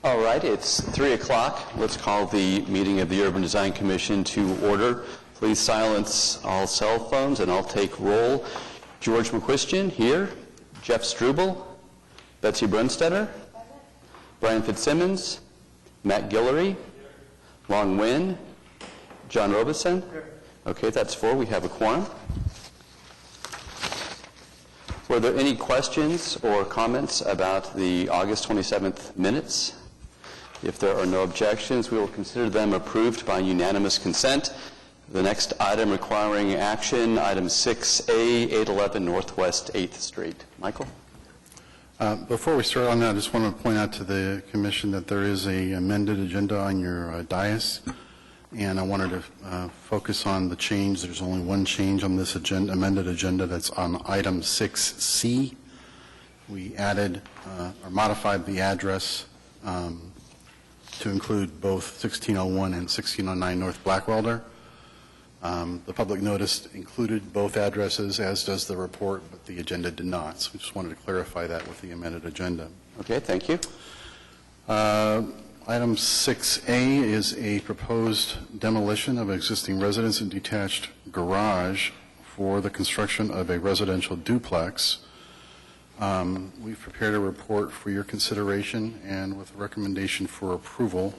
All right, it's 3 o'clock. Let's call the meeting of the Urban Design Commission to order. Please silence all cell phones, and I'll take roll. George McQuistion, here. Jeff Struble. Betsy Brunstetter. Brian Fitzsimmons. Matt Guillory. Long Nguyen. John Robeson. Okay, that's 4. We have a quorum. Were there any questions or comments about the August 27th minutes? If there are no objections, we will consider them approved by unanimous consent. The next item requiring action, item 6A, 811 Northwest 8th Street. Michael? Before we start on that, I just want to point out to the Commission that there is an amended agenda on your dais, and I wanted to focus on the change. There's only one change on this amended agenda. That's on item 6C. We added or modified the address to include both 1601 and 1609 North Blackwelder. The public notice included both addresses, as does the report, but the agenda did not. So we just wanted to clarify that with the amended agenda. Okay, thank you. Item 6A is a proposed demolition of an existing residence and detached garage for the construction of a residential duplex. We've prepared a report for your consideration and with a recommendation for approval.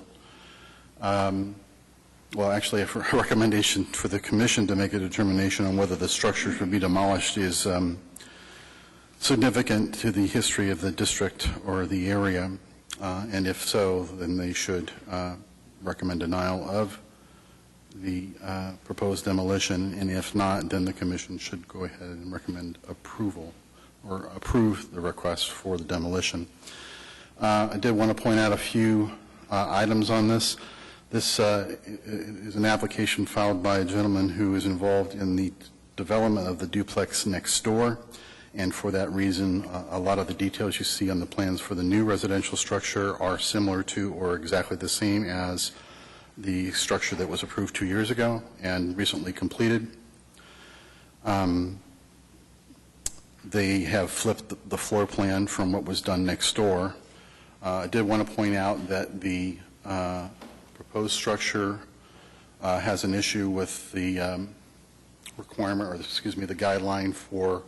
Well, actually, a recommendation for the Commission to make a determination on whether the structure should be demolished is significant to the history of the district or the area. And if so, then they should recommend denial of the proposed demolition. And if not, then the Commission should go ahead and recommend approval or approve the request for the demolition. I did want to point out a few items on this. This is an application filed by a gentleman who is involved in the development of the duplex next door. And for that reason, a lot of the details you see on the plans for the new residential structure are similar to or exactly the same as the structure that was approved 2 years ago and recently completed. They have flipped the floor plan from what was done next door. I did want to point out that the proposed structure has an issue with the requirement, or the guideline for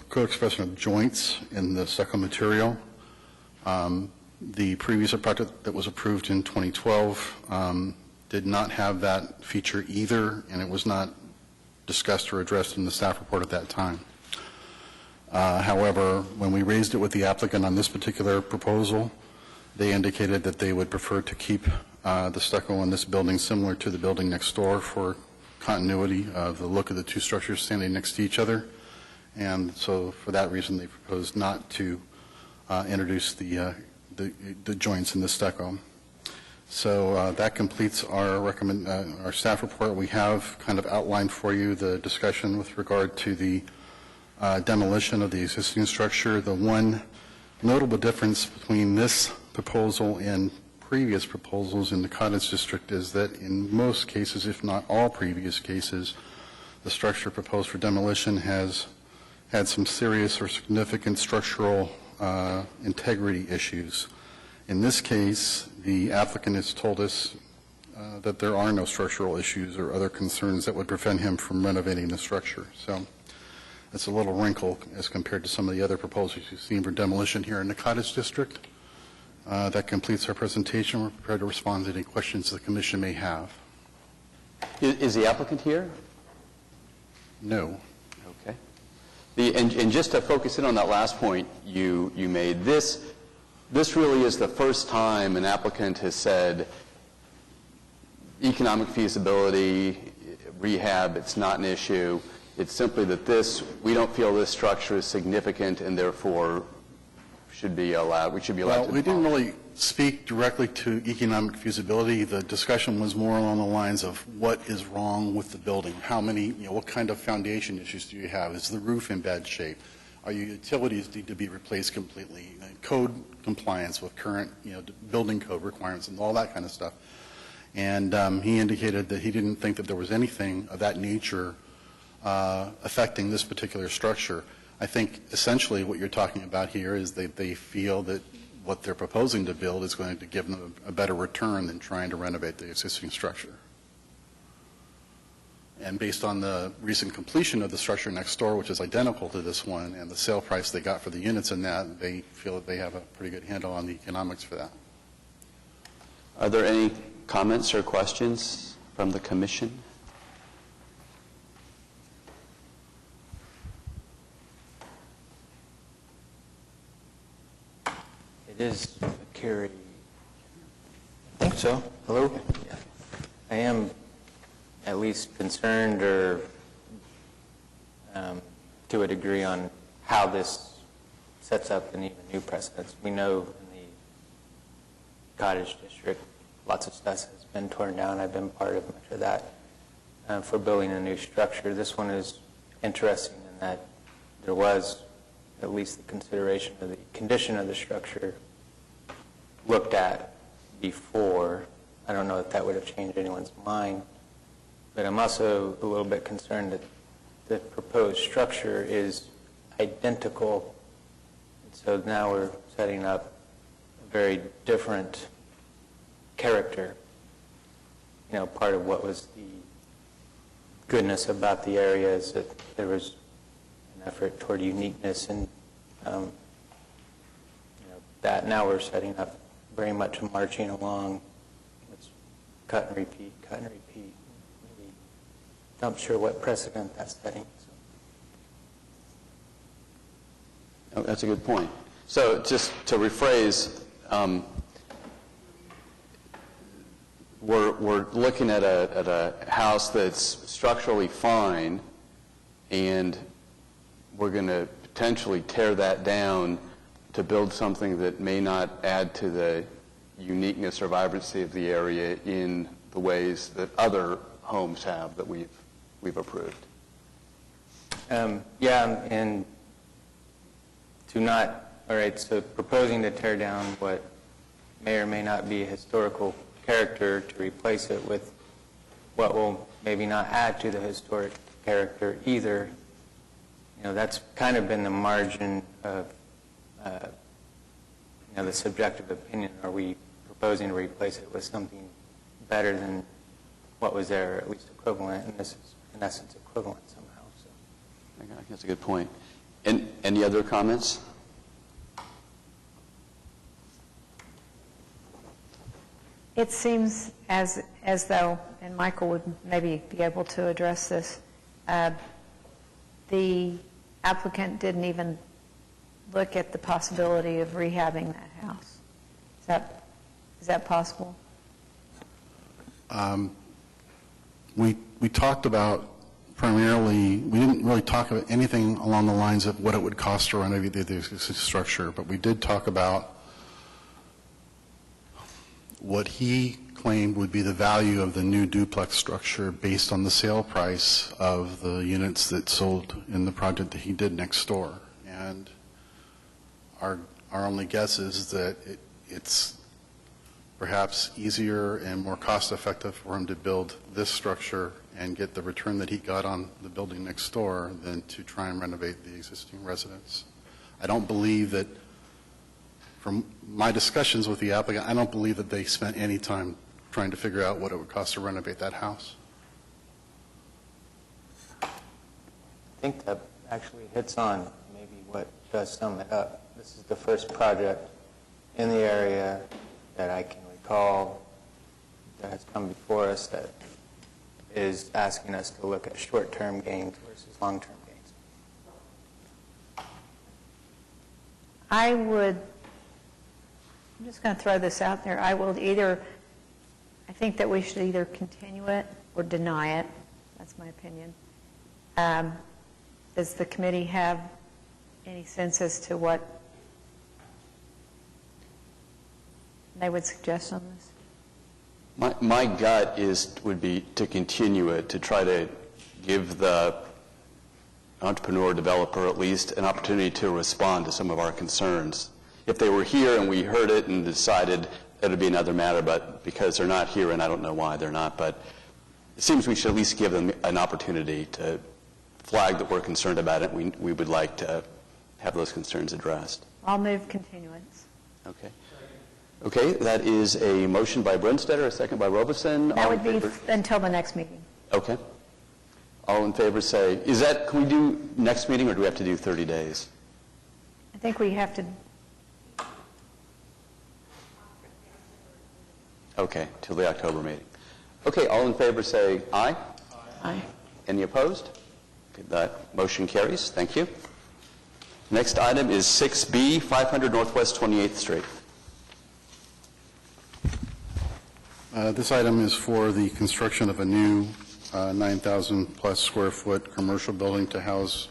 co-expression of joints in the stucco material. The previous project that was approved in 2012 did not have that feature either, and it was not discussed or addressed in the staff report at that time. However, when we raised it with the applicant on this particular proposal, they indicated that they would prefer to keep the stucco in this building similar to the building next door for continuity of the look of the two structures standing next to each other. And so for that reason, they proposed not to introduce the joints in the stucco. So that completes our staff report. We have kind of outlined for you the discussion with regard to the demolition of the existing structure. The one notable difference between this proposal and previous proposals in the Cottage District is that in most cases, if not all previous cases, the structure proposed for demolition has had some serious or significant structural integrity issues. In this case, the applicant has told us that there are no structural issues or other concerns that would prevent him from renovating the structure. So that's a little wrinkle as compared to some of the other proposals you've seen for demolition here in the Cottage District. That completes our presentation. We're prepared to respond to any questions the Commission may have. Is the applicant here? No. Okay. And just to focus in on that last point you made, this really is the first time an applicant has said economic feasibility, rehab, it's not an issue. It's simply that we don't feel this structure is significant and therefore should be allowed. We should be allowed. Well, we didn't really speak directly to economic feasibility. The discussion was more along the lines of what is wrong with the building. How many, what kind of foundation issues do you have? Is the roof in bad shape? Are your utilities need to be replaced completely? Code compliance with current, building code requirements and all that kind of stuff. And he indicated that he didn't think that there was anything of that nature affecting this particular structure. I think essentially what you're talking about here is that they feel that what they're proposing to build is going to give them a better return than trying to renovate the existing structure. And based on the recent completion of the structure next door, which is identical to this one, and the sale price they got for the units in that, they feel that they have a pretty good handle on the economics for that. Are there any comments or questions from the commission? It is Carrie. I think so. Hello? Yeah. I am at least concerned or to a degree on how this sets up an even new precedence. We know in the cottage district, lots of stuff has been torn down. I've been part of much of that for building a new structure. This one is interesting in that there was at least the consideration of the condition of the structure looked at before. I don't know if that would have changed anyone's mind, but I'm also a little bit concerned that the proposed structure is identical. And so now we're setting up a very different character. You know, part of what was the goodness about the area is that there was an effort toward uniqueness, and that now we're setting up very much marching along. It's cut and repeat, cut and repeat. Maybe not sure what precedent that's setting. Oh, that's a good point. So just to rephrase, we're looking at a house that's structurally fine, and we're going to potentially tear that down to build something that may not add to the uniqueness or vibrancy of the area in the ways that other homes have that we've approved. Yeah, and to not, all right, so proposing to tear down what may or may not be a historical character to replace it with what will maybe not add to the historic character either. You know, that's kind of been the margin of the subjective opinion. Are we proposing to replace it with something better than what was there, or at least equivalent? And this is, in essence, equivalent somehow. So. I think that's a good point. And any other comments? It seems as though, and Michael would maybe be able to address this, the applicant didn't even look at the possibility of rehabbing that house. Is that possible? We talked about primarily, we didn't really talk about anything along the lines of what it would cost to renovate the existing structure, but we did talk about what he claimed would be the value of the new duplex structure based on the sale price of the units that sold in the project that he did next door. And our only guess is that it's perhaps easier and more cost-effective for him to build this structure and get the return that he got on the building next door than to try and renovate the existing residence. I don't believe that, from my discussions with the applicant, I don't believe that they spent any time trying to figure out what it would cost to renovate that house. I think that actually hits on maybe what does sum it up. This is the first project in the area that I can recall that has come before us that is asking us to look at short-term gains versus long-term gains. I'm just going to throw this out there. I think that we should either continue it or deny it. That's my opinion. Does the committee have any sense as to what they would suggest on this? My gut would be to continue it, to try to give the entrepreneur, developer, at least an opportunity to respond to some of our concerns. If they were here and we heard it and decided it would be another matter, but because they're not here, and I don't know why they're not, but it seems we should at least give them an opportunity to flag that we're concerned about it. We would like to have those concerns addressed. I'll move continuance. Okay. Okay, that is a motion by Brinstetter, a second by Robeson. That All would in be favor? until the next meeting. Okay. All in favor say, can we do next meeting, or do we have to do 30 days? I think we have to, Okay, till the October meeting. Okay, all in favor say aye. aye. Any opposed? Okay, that motion carries. Thank you. Next item is 6B, 500 Northwest 28th Street. This item is for the construction of a new 9,000-plus square foot commercial building to house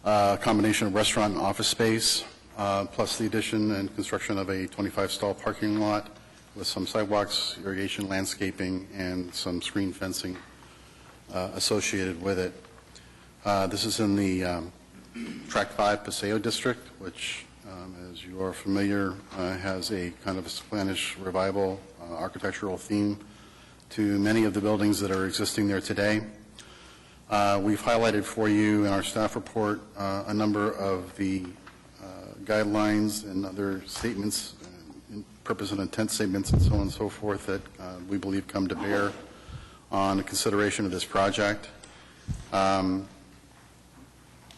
a combination of restaurant and office space, plus the addition and construction of a 25-stall parking lot with some sidewalks, irrigation, landscaping, and some screen fencing associated with it. This is in the Tract 5 Paseo District, which, as you are familiar, has a kind of a Spanish revival architectural theme to many of the buildings that are existing there today. We've highlighted for you in our staff report a number of the guidelines and other statements, purpose and intent statements and so on and so forth that we believe come to bear on the consideration of this project.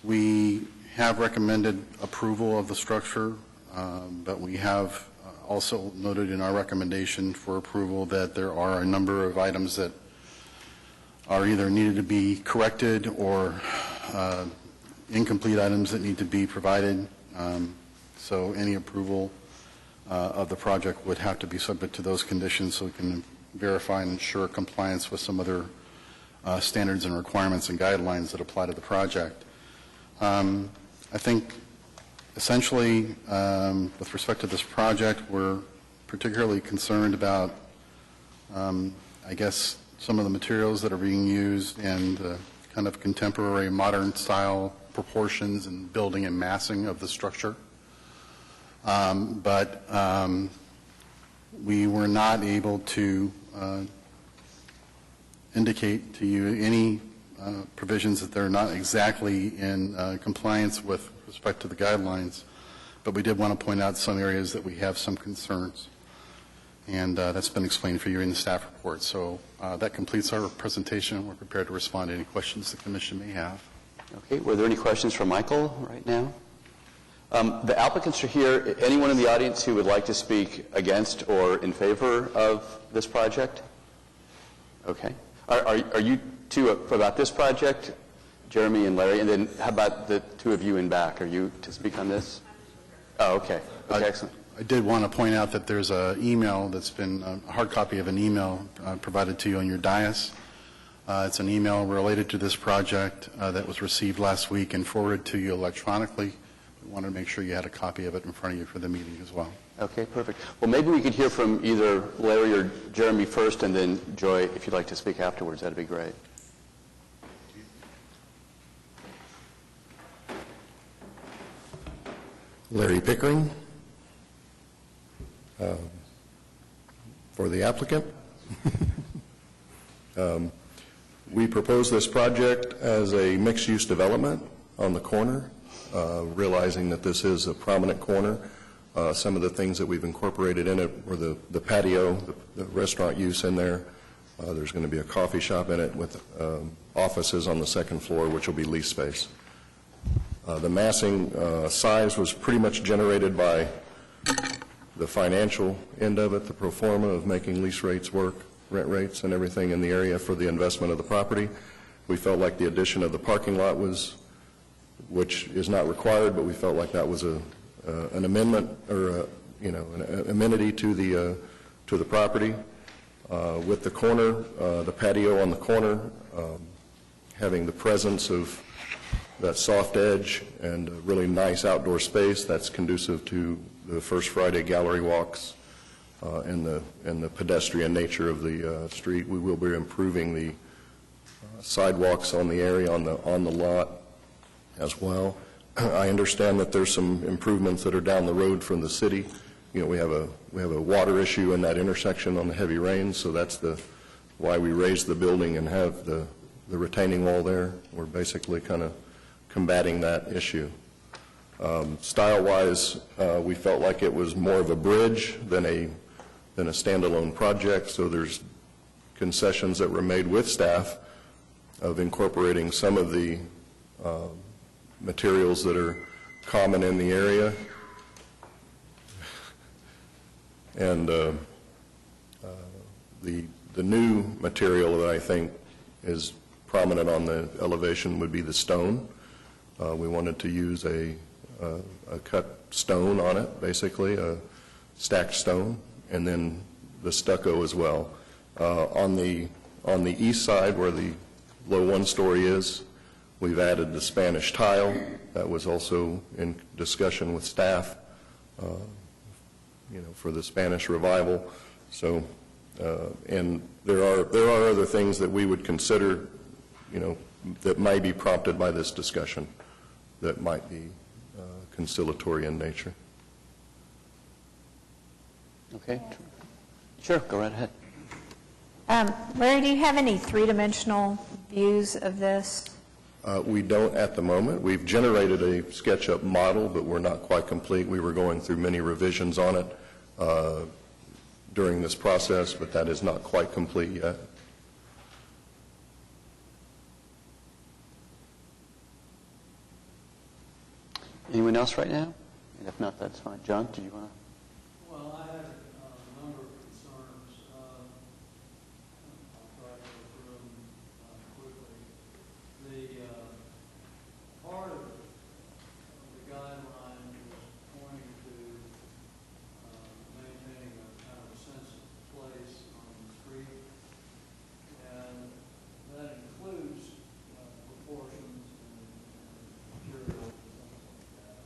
We have recommended approval of the structure, but we have also noted in our recommendation for approval that there are a number of items that are either needed to be corrected or incomplete items that need to be provided. So any approval of the project would have to be subject to those conditions so we can verify and ensure compliance with some other standards and requirements and guidelines that apply to the project. I think essentially with respect to this project, we're particularly concerned about, I guess, some of the materials that are being used and kind of contemporary modern style proportions and building and massing of the structure. But we were not able to indicate to you any provisions that they're not exactly in compliance with respect to the guidelines, but we did want to point out some areas that we have some concerns, and that's been explained for you in the staff report. So that completes our presentation. We're prepared to respond to any questions the Commission may have. Okay, were there any questions for Michael right now? The applicants are here. Anyone in the audience who would like to speak against or in favor of this project? Okay. Are you two about this project, Jeremy and Larry? And then how about the two of you in back? Are you to speak on this? Oh, okay. Okay, excellent. I did want to point out that there's an email that's been, a hard copy of an email provided to you on your dais. It's an email related to this project that was received last week and forwarded to you electronically. We wanted to make sure you had a copy of it in front of you for the meeting as well. Okay, perfect. Well, maybe we could hear from either Larry or Jeremy first, and then Joy, if you'd like to speak afterwards, that'd be great. Larry Pickering, for the applicant. We propose this project as a mixed-use development on the corner, realizing that this is a prominent corner. Some of the things that we've incorporated in it were the patio, the restaurant use in there. There's going to be a coffee shop in it with offices on the second floor, which will be lease space. The massing size was pretty much generated by the financial end of it, the pro forma of making lease rates work, rent rates and everything in the area for the investment of the property. We felt like the addition of the parking lot was, which is not required, but we felt like that was an amendment or an amenity to the property. With the corner, the patio on the corner, having the presence of that soft edge and a really nice outdoor space that's conducive to the First Friday gallery walks and the pedestrian nature of the street. We will be improving the sidewalks on the area on the lot as well. I understand that there's some improvements that are down the road from the city. You know, we have a water issue in that intersection on the heavy rains, so that's why we raised the building and have the retaining wall there. We're basically kind of combating that issue. Style-wise, we felt like it was more of a bridge than a standalone project, so there's concessions that were made with staff of incorporating some of the materials that are common in the area. And the new material that I think is prominent on the elevation would be the stone. We wanted to use a cut stone on it, basically, a stacked stone, and then the stucco as well. On the east side, where the low one-story is, we've added the Spanish tile. That was also in discussion with staff, for the Spanish revival. So, and there are other things that we would consider, that might be prompted by this discussion, that might be conciliatory in nature. Okay. Sure, go right ahead. Larry, do you have any three-dimensional views of this? We don't at the moment. We've generated a SketchUp model, but we're not quite complete. We were going through many revisions on it during this process, but that is not quite complete yet. Anyone else right now? And if not, that's fine. John, do you want to? Well, I had a number of concerns. I'll try to go through them quickly. The part of the guideline was pointing to maintaining a kind of a sense of place on the street, and that includes proportions and materials and things like that.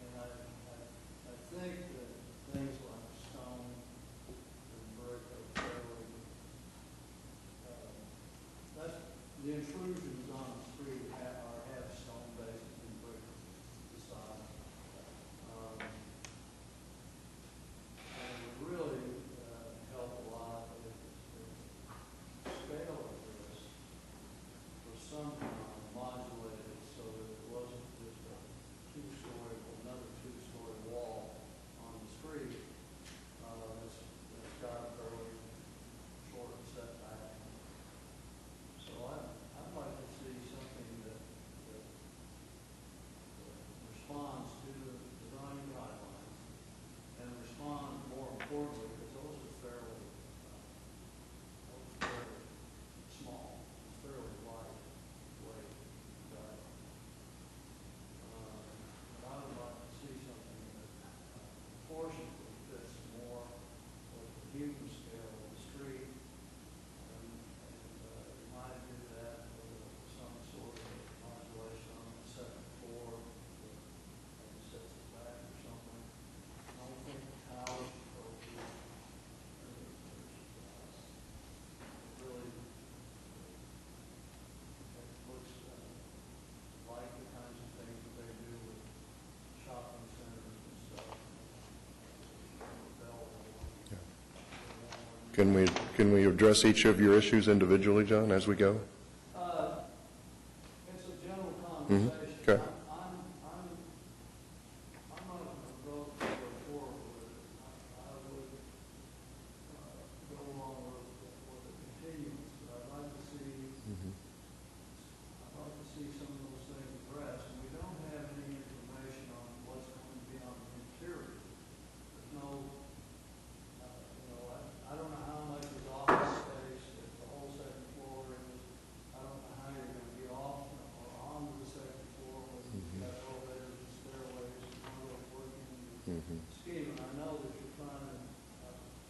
And I think that things like stone and brick are fairly, that's, the intrusions on the street have stone bases and brick beside them. And it would really help a lot if the scale of this was somehow modulated so that it wasn't just a two-story, another two-story wall on the street that's got a fairly short setback. So I'd like to see something that responds to the design guidelines and responds, more importantly, because those are fairly small, fairly lightweight guidelines. But I would like to see something that proportionally fits more with the human scale of the street, and you might do that with some sort of modulation on the second floor that maybe sets it back or something. I don't think the towers appropriate. Really, it looks like the kinds of things that they do with shopping centers and stuff. Can we address each of your issues individually, John, as we go? It's a general conversation. Okay. I'm not going to vote to go forward with it. I would go along with the continuance, but I'd like to see some of those things addressed. And we don't have any information on what's going to be on the interior. There's no, I don't know how much is office space if the whole second floor is. I don't know how you're going to get off or onto the second floor with elevators and stairways and all those working scheme. And I know that you're trying to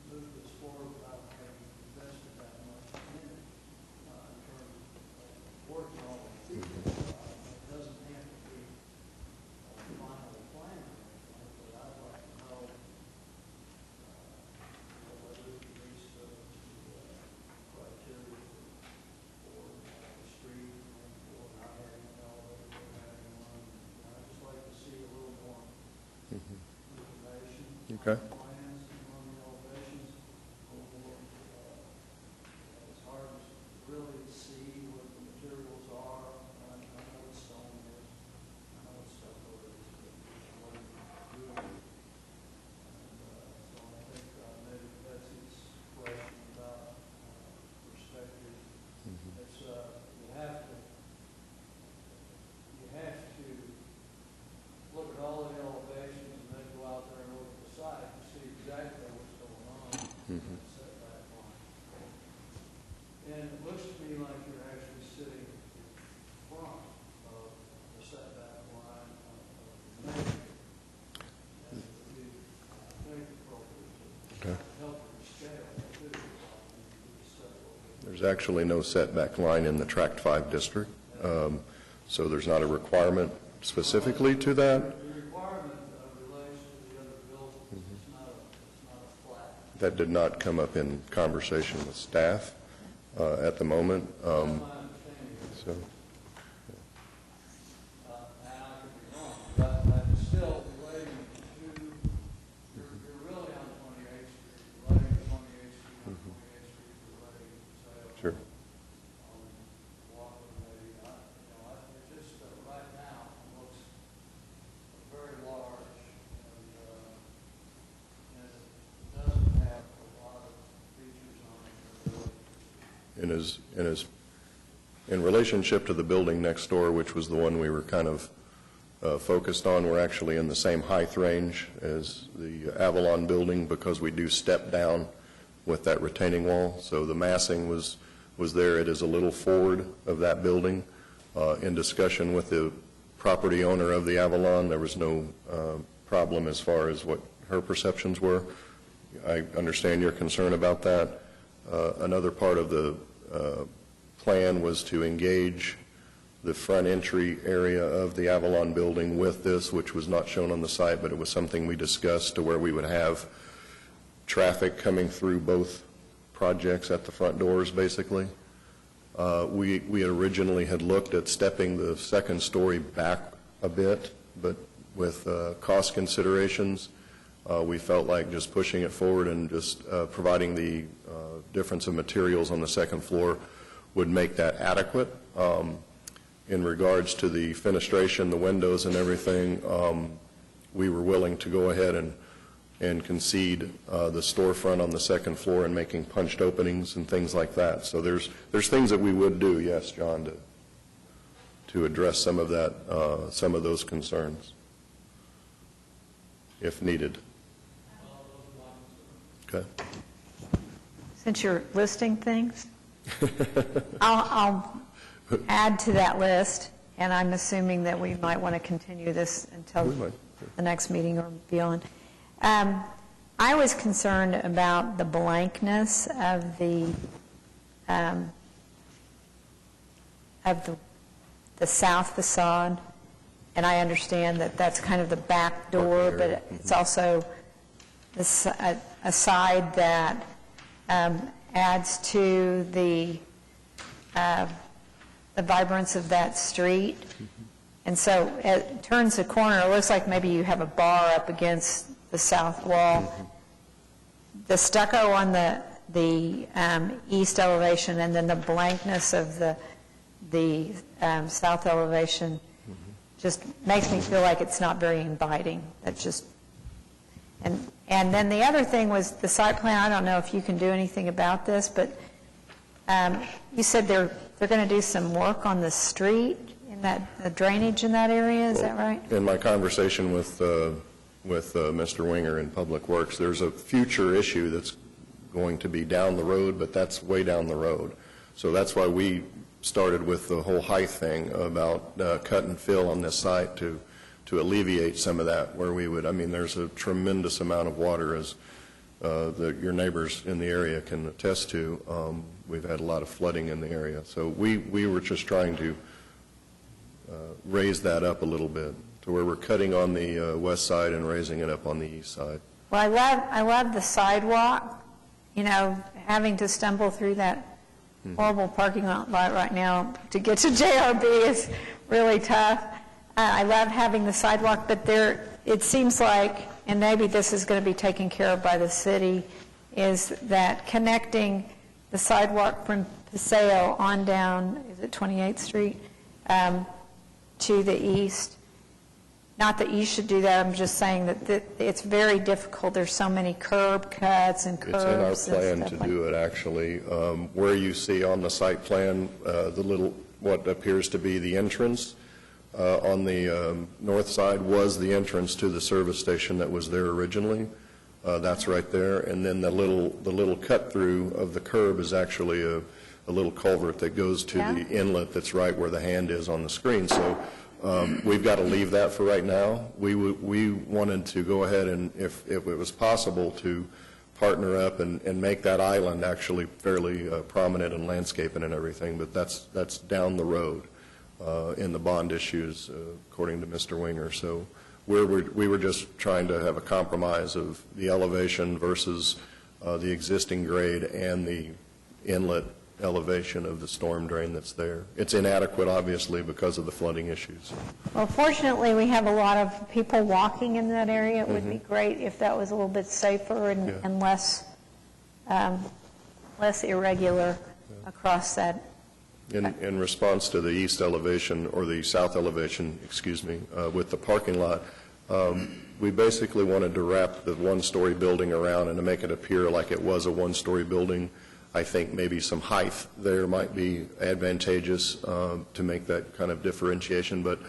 move this forward without having invested that much in it in terms of working all the features. It doesn't have to be a final plan or anything, but I'd like to know whether it meets the criteria for the street and for not having an elevator or having one. I'd just like to see a little more information Okay. on the plans and on the elevations. A little more, it's hard to really see what the materials are. I know what stone is, There's actually no setback line in the Tract 5 district, so there's not a requirement specifically to that. The requirement relates to the other buildings. It's not a flat. That did not come up in conversation with staff at the moment. That's my understanding. So, And I could be wrong, but it's still relating to, you're really on 28th Street, relating to 28th Street, on 28th Street, relating to sales. sure. On Walkway, it's just, right now, it looks very large, and it doesn't have a lot of features on it. In relationship to the building next door, which was the one we were kind of focused on, we're actually in the same height range as the Avalon building because we do step down with that retaining wall. So the massing was there. It is a little forward of that building. In discussion with the property owner of the Avalon, there was no problem as far as what her perceptions were. I understand your concern about that. Another part of the plan was to engage the front entry area of the Avalon building with this, which was not shown on the site, but it was something we discussed to where we would have traffic coming through both projects at the front doors, basically. We originally had looked at stepping the second story back a bit, but with cost considerations, we felt like just pushing it forward and just providing the difference of materials on the second floor would make that adequate. In regards to the fenestration, the windows and everything, we were willing to go ahead and concede the storefront on the second floor and making punched openings and things like that. So there's things that we would do, yes, John, to address some of that, some of those concerns, if needed. Okay. Since you're listing things, I'll add to that list, and I'm assuming that we might want to continue this until We might, the next meeting or beyond. I was concerned about the blankness of the south facade, and I understand that that's kind of the back door, but it's also a side that adds to the vibrance of that street. And so it turns the corner, it looks like maybe you have a bar up against the south wall. The stucco on the east elevation and then the blankness of the south elevation just makes me feel like it's not very inviting. That's just, and then the other thing was the site plan. I don't know if you can do anything about this, but you said they're going to do some work on the street, in that the drainage in that area, is that right? In my conversation with Mr. Winger in Public Works, there's a future issue that's going to be down the road, but that's way down the road. So that's why we started with the whole height thing about cut and fill on this site to alleviate some of that, where we would, I mean, there's a tremendous amount of water, as your neighbors in the area can attest to. We've had a lot of flooding in the area. So we were just trying to raise that up a little bit to where we're cutting on the west side and raising it up on the east side. Well, I love the sidewalk, having to stumble through that horrible parking lot right now to get to JRB is really tough. I love having the sidewalk, but it seems like, and maybe this is going to be taken care of by the city, is that connecting the sidewalk from Paseo on down, is it 28th Street, to the east. Not that you should do that, I'm just saying that it's very difficult. There's so many curb cuts and curbs. It's in our plan to do it, actually. Where you see on the site plan what appears to be the entrance on the north side was the entrance to the service station that was there originally. That's right there. And then the little cut through of the curb is actually a little culvert that goes to the inlet that's right where the hand is on the screen. So we've got to leave that for right now. We wanted to go ahead and, if it was possible, to partner up and make that island actually fairly prominent in landscaping and everything, but that's down the road in the bond issues, according to Mr. Winger. So we were just trying to have a compromise of the elevation versus the existing grade and the inlet elevation of the storm drain that's there. It's inadequate, obviously, because of the flooding issues. Well, fortunately, we have a lot of people walking in that area. It would be great if that was a little bit safer and less irregular across that. In response to the east elevation, or the south elevation, excuse me, with the parking lot, we basically wanted to wrap the one-story building around and to make it appear like it was a one-story building. I think maybe some height there might be advantageous to make that kind of differentiation, but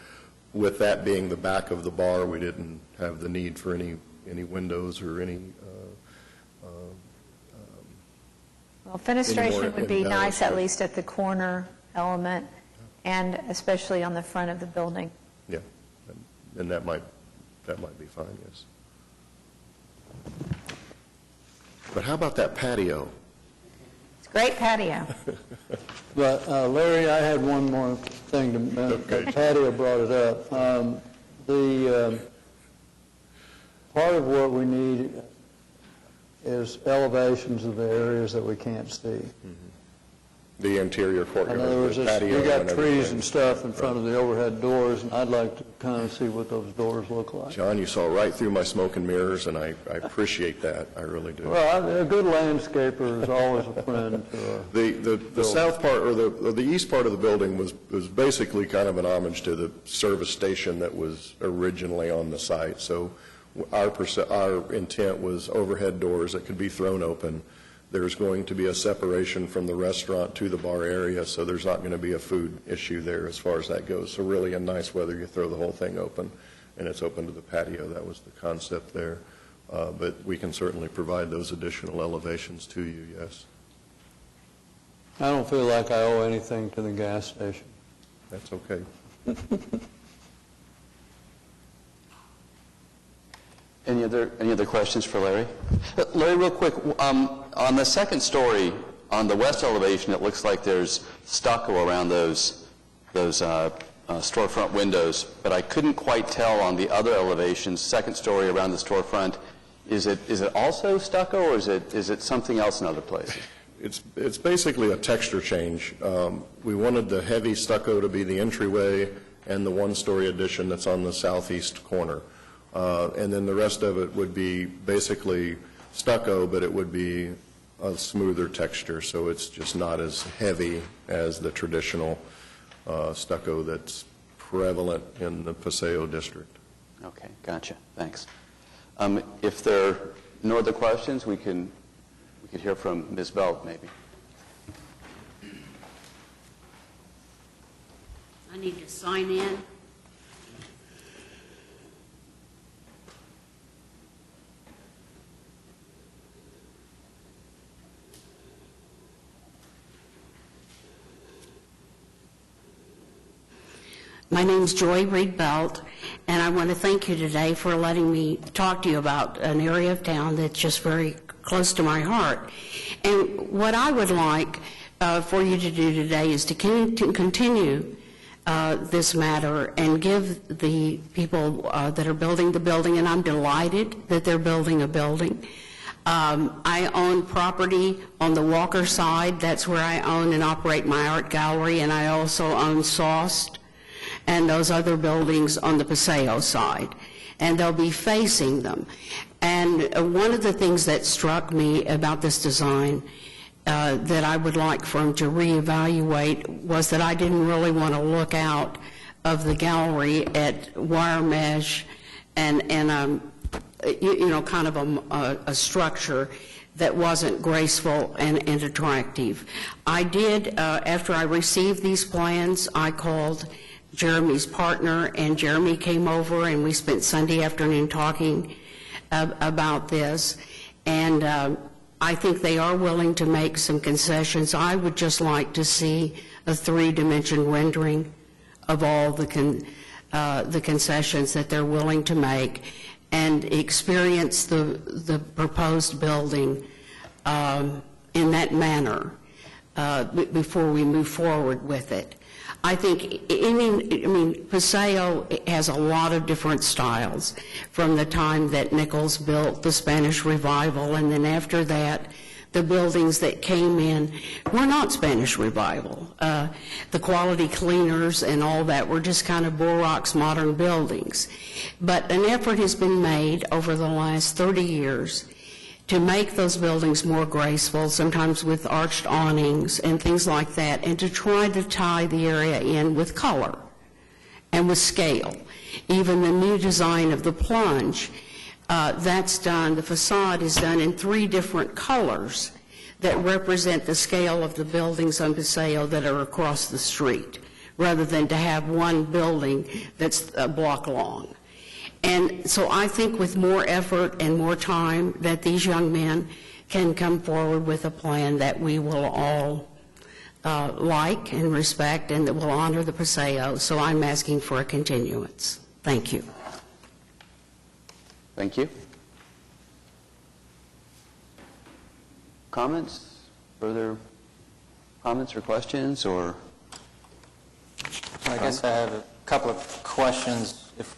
with that being the back of the bar, we didn't have the need for any windows or any Well, fenestration would be nice, at embellishment. least at the corner element, and especially on the front of the building. Yeah, and that might be fine, yes. But how about that patio? It's a great patio. But Larry, I had one more thing to mention. Okay. Patty brought it up. Part of what we need is elevations of the areas that we can't see. The interior courtyard, In other words, the patio you got and trees everything. and stuff in front of the overhead doors, and I'd like to kind of see what those doors look like. John, you saw right through my smoke and mirrors, and I appreciate that. I really do. Well, a good landscaper is always a friend to a The south part, or the east part of the building was basically kind of an homage to the service station that was originally on the site. So our intent was overhead doors that could be thrown open. There's going to be a separation from the restaurant to the bar area, so there's not going to be a food issue there as far as that goes. So really, in nice weather, you throw the whole thing open, and it's open to the patio. That was the concept there. But we can certainly provide those additional elevations to you, yes. I don't feel like I owe anything to the gas station. That's okay. Any other questions for Larry? Larry, real quick, on the second story, on the west elevation, it looks like there's stucco around those storefront windows, but I couldn't quite tell on the other elevations, second story around the storefront, is it also stucco, or is it something else in other places? It's basically a texture change. We wanted the heavy stucco to be the entryway and the one-story addition that's on the southeast corner. And then the rest of it would be basically stucco, but it would be a smoother texture, so it's just not as heavy as the traditional stucco that's prevalent in the Paseo district. Okay, gotcha. Thanks. If there are no other questions, we could hear from Ms. Belt, maybe. I need to sign in. My name's Joy Reed Belt, and I want to thank you today for letting me talk to you about an area of town that's just very close to my heart. And what I would like for you to do today is to continue this matter and give the people that are building the building, and I'm delighted that they're building a building. I own property on the Walker side. That's where I own and operate my art gallery, and I also own SOST and those other buildings on the Paseo side, and they'll be facing them. And one of the things that struck me about this design that I would like for them to reevaluate was that I didn't really want to look out of the gallery at wire mesh and you know, kind of a structure that wasn't graceful and attractive. I did, after I received these plans, I called Jeremy's partner, and Jeremy came over, and we spent Sunday afternoon talking about this. And I think they are willing to make some concessions. I would just like to see a three-dimension rendering of all the concessions that they're willing to make. and experience the proposed building in that manner before we move forward with it. I think Paseo has a lot of different styles from the time that Nichols built the Spanish Revival, and then after that, the buildings that came in were not Spanish Revival. The quality cleaners and all that were just kind of Borax modern buildings. But an effort has been made over the last 30 years to make those buildings more graceful, sometimes with arched awnings and things like that, and to try to tie the area in with color and with scale. Even the new design of the plunge, that's done, the facade is done in 3 different colors that represent the scale of the buildings on Paseo that are across the street, rather than to have one building that's a block long. And so I think with more effort and more time that these young men can come forward with a plan that we will all like and respect and that will honor the Paseo. So I'm asking for a continuance. Thank you. Thank you. Comments? Further comments or questions, or? I guess I have a couple of questions. If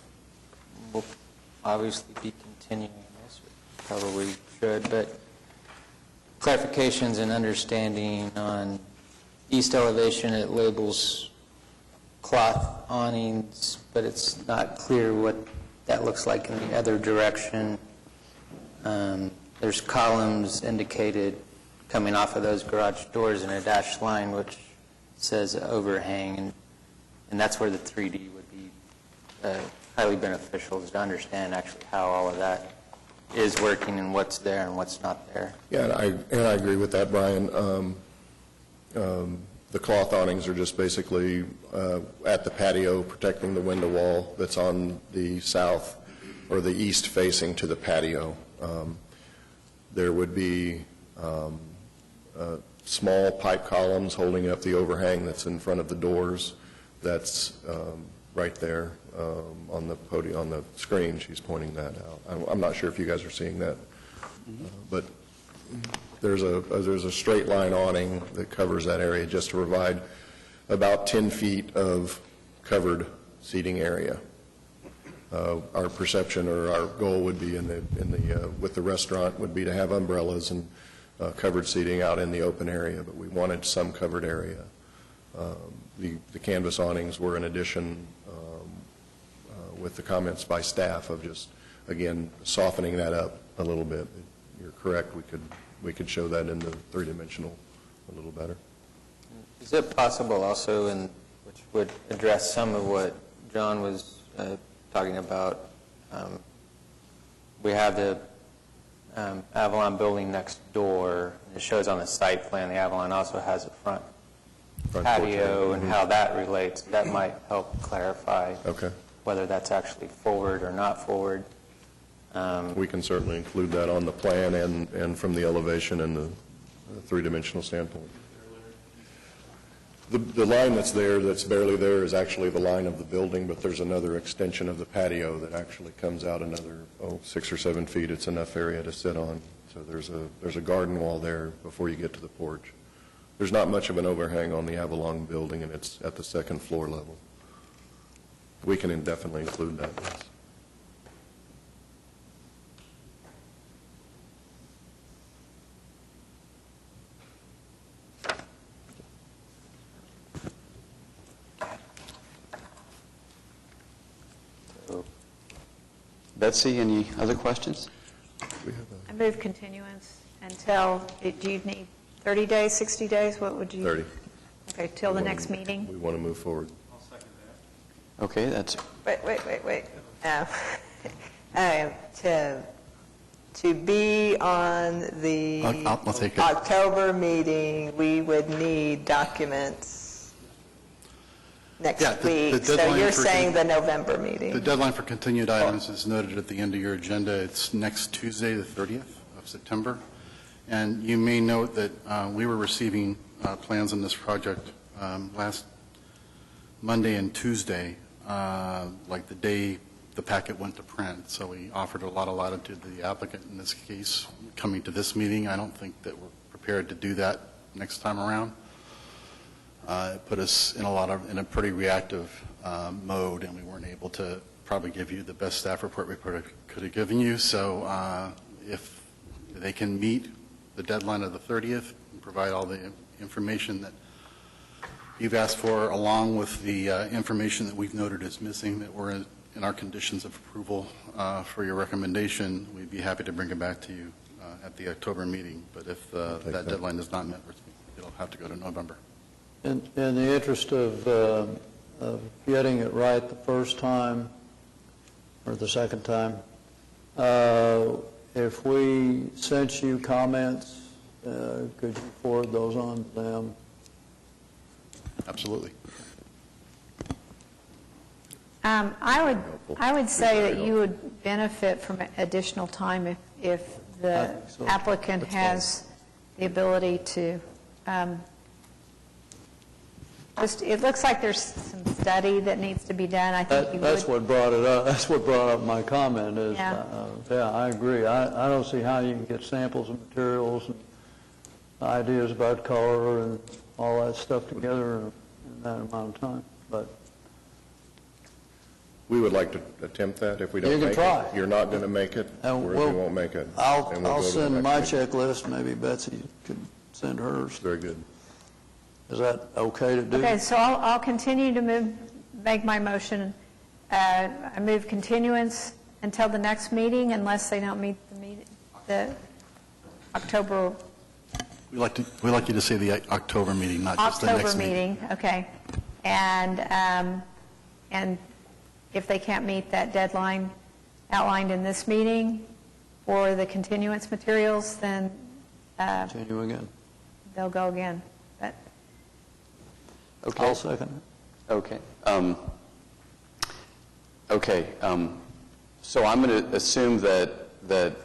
we'll obviously be continuing this, we probably should, but clarifications and understanding on east elevation, it labels cloth awnings, but it's not clear what that looks like in the other direction. There's columns indicated coming off of those garage doors in a dashed line, which says overhang, and that's where the 3D would be highly beneficial, is to understand actually how all of that is working and what's there and what's not there. Yeah, and I agree with that, Brian. The cloth awnings are just basically at the patio, protecting the window wall that's on the south or the east facing to the patio. There would be small pipe columns holding up the overhang that's in front of the doors. That's right there on the podium, on the screen. She's pointing that out. I'm not sure if you guys are seeing that, but there's a straight line awning that covers that area just to provide about 10 feet of covered seating area. Our perception or our goal would be with the restaurant would be to have umbrellas and covered seating out in the open area, but we wanted some covered area. The canvas awnings were an addition with the comments by staff of just, again, softening that up a little bit. You're correct, we could show that in the 3-dimensional a little better. Is it possible also, which would address some of what John was talking about, we have the Avalon building next door. It shows on the site plan the Avalon also has a front patio, and how that relates. That might help clarify whether that's actually forward or not forward. We can certainly include that on the plan and from the elevation and the 3-dimensional standpoint. The line that's there, that's barely there, is actually the line of the building, but there's another extension of the patio that actually comes out another 6 or 7 feet. It's enough area to sit on. So there's a garden wall there before you get to the porch. There's not much of an overhang on the Avalon building, and it's at the 2nd floor level. We can definitely include that. Yes. Betsy, any other questions? I move continuance until, do you need 30 days, 60 days? What would you? 30. Okay, till the next meeting? We want to move forward. Okay, that's, Wait. To be on the I'll take it. October meeting, we would need documents next Yeah, the week. So deadline you're for saying the November meeting? The deadline for continued items is noted at the end of your agenda. It's next Tuesday, the 30th of September. And you may note that we were receiving plans on this project last Monday and Tuesday, like the day the packet went to print, so we offered a lot of latitude to the applicant in this case. Coming to this meeting, I don't think that we're prepared to do that next time around. It put us in a pretty reactive mode, and we weren't able to probably give you the best staff report we could have given you. So if they can meet the deadline of the 30th and provide all the information that you've asked for, along with the information that we've noted is missing that were in our conditions of approval for your recommendation, we'd be happy to bring it back to you at the October meeting. But if that deadline is not met, it'll have to go to November. In the interest of getting it right the first time, or the second time, if we sent you comments, could you forward those on to them? Absolutely. I would say that you would benefit from additional time if I the think so. applicant That's has the ability to, it looks like there's some study that needs to be done. I think you would. That's what brought it up. That's what brought up my comment is, Yeah. yeah, I agree. I don't see how you can get samples of materials and ideas about color and all that stuff together in that amount of time. But We would like to attempt that if we don't You make can it. try. You're not going to make it, And we we'll- won't make it. and we'll I'll go to the send next my meeting. checklist. Maybe Betsy could send hers. Very good. Is that okay to do? Okay, so I'll continue to make my motion. I move continuance until the next meeting unless they don't meet the October We like you to say the October meeting, not just the next October meeting. meeting, okay. And if they can't meet that deadline outlined in this meeting for the continuance materials, then Continue again. they'll go again. But Okay. I'll second it. Okay. So I'm going to assume that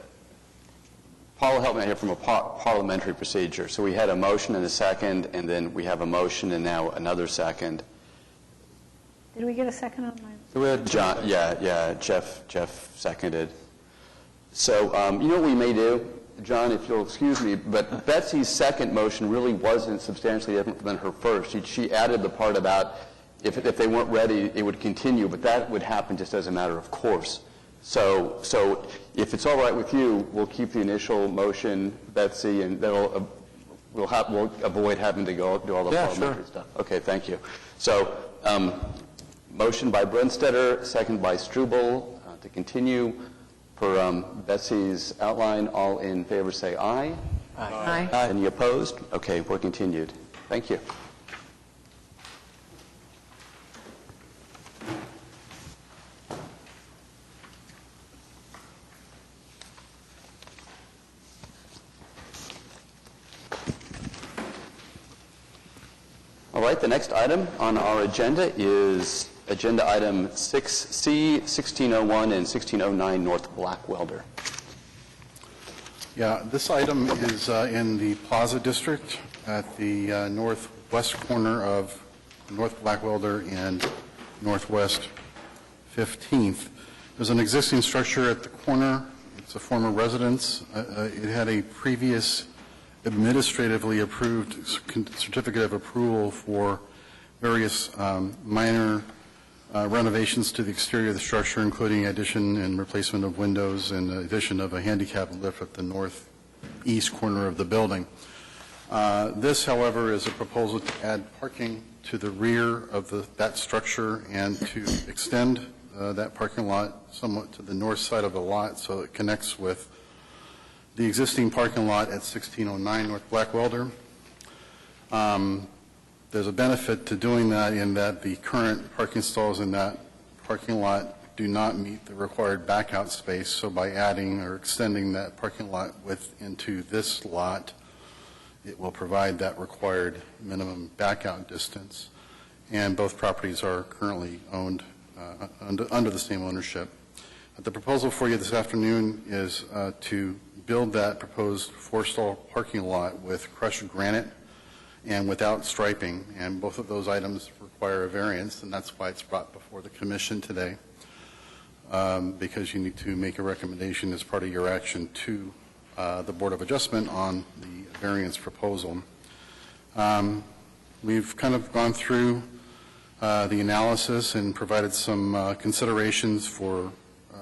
Paul helped me here from a parliamentary procedure. So we had a motion and a second, and then we have a motion and now another second. did we get a second on mine? So we had John, yeah, Jeff seconded. So you know what we may do, John, if you'll excuse me, but Betsy's second motion really wasn't substantially different than her first. She added the part about if they weren't ready, it would continue, but that would happen just as a matter of course. So if it's all right with you, we'll keep the initial motion, Betsy, and we'll avoid having to go do all the Yeah, parliamentary sure. stuff. Okay, thank you. So motion by Brunstetter, second by Struble to continue per Betsy's outline. All in favor say aye. Aye. Any opposed? Okay, we're continued. Thank you. All right, the next item on our agenda is agenda item 6C, 1601 and 1609 North Blackwelder. Yeah, this item is in the Plaza District at the northwest corner of North Blackwelder and Northwest 15th. There's an existing structure at the corner. It's a former residence. It had a previous administratively approved certificate of approval for various minor renovations to the exterior of the structure, including addition and replacement of windows and the addition of a handicap lift at the northeast corner of the building. This, however, is a proposal to add parking to the rear of that structure and to extend that parking lot somewhat to the north side of the lot so it connects with the existing parking lot at 1609 North Blackwelder. There's a benefit to doing that in that the current parking stalls in that parking lot do not meet the required backout space, so by adding or extending that parking lot width into this lot, it will provide that required minimum backout distance. And both properties are currently owned under the same ownership. The proposal for you this afternoon is to build that proposed four-stall parking lot with crushed granite and without striping, and both of those items require a variance, and that's why it's brought before the commission today. because you need to make a recommendation as part of your action to the Board of Adjustment on the variance proposal. We've kind of gone through the analysis and provided some considerations for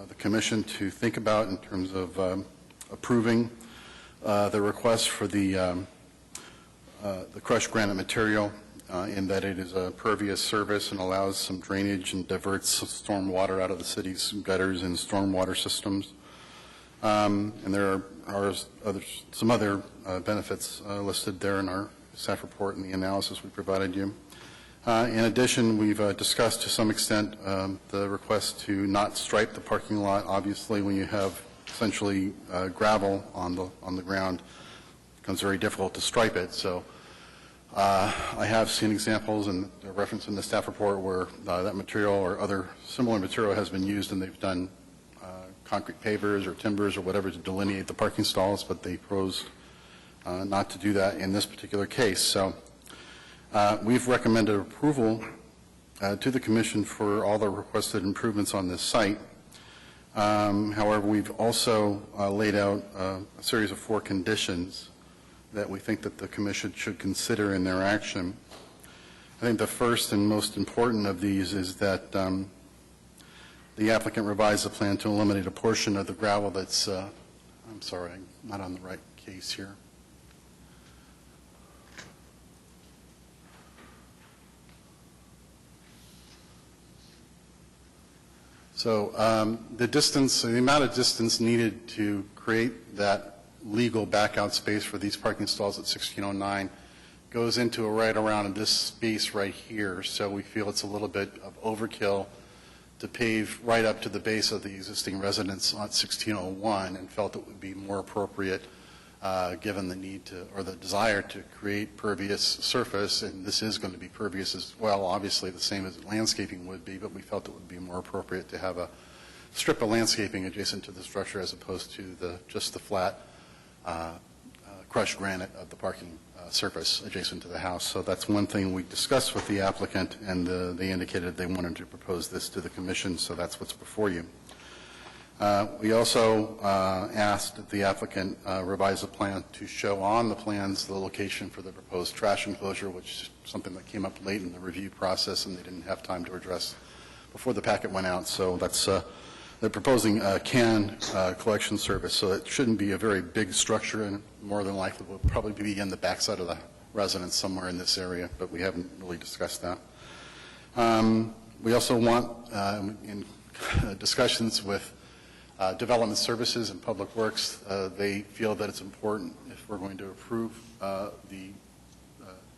the Commission to think about in terms of approving the request for the crushed granite material in that it is a pervious surface and allows some drainage and diverts storm water out of the city's gutters and stormwater systems. And there are some other benefits listed there in our staff report and the analysis we provided you. In addition, we've discussed to some extent the request to not stripe the parking lot. Obviously, when you have essentially gravel on the ground, it becomes very difficult to stripe it. So I have seen examples and a reference in the staff report where that material or other similar material has been used and they've done concrete pavers or timbers or whatever to delineate the parking stalls, but they proposed not to do that in this particular case. So we've recommended approval to the Commission for all the requested improvements on this site. However, we've also laid out a series of 4 conditions that we think that the Commission should consider in their action. I think the first and most important of these is that the applicant revised the plan to eliminate a portion of the gravel that's, I'm sorry, I'm not on the right case here. So the amount of distance needed to create that legal backout space for these parking stalls at 1609 goes into right around this space right here. So we feel it's a little bit of overkill to pave right up to the base of the existing residence on 1601, and felt it would be more appropriate given the need to, or the desire to create pervious surface, and this is going to be pervious as well, obviously the same as landscaping would be, but we felt it would be more appropriate to have a strip of landscaping adjacent to the structure as opposed to just the flat crushed granite of the parking surface adjacent to the house. So that's one thing we discussed with the applicant, and they indicated they wanted to propose this to the Commission, so that's what's before you. We also asked that the applicant revise the plan to show on the plans the location for the proposed trash enclosure, which is something that came up late in the review process and they didn't have time to address before the packet went out. So that's they're proposing a can collection service, so it shouldn't be a very big structure, and more than likely will probably be in the backside of the residence somewhere in this area, but we haven't really discussed that. We also want, in discussions with Development Services and Public Works, they feel that it's important, if we're going to approve the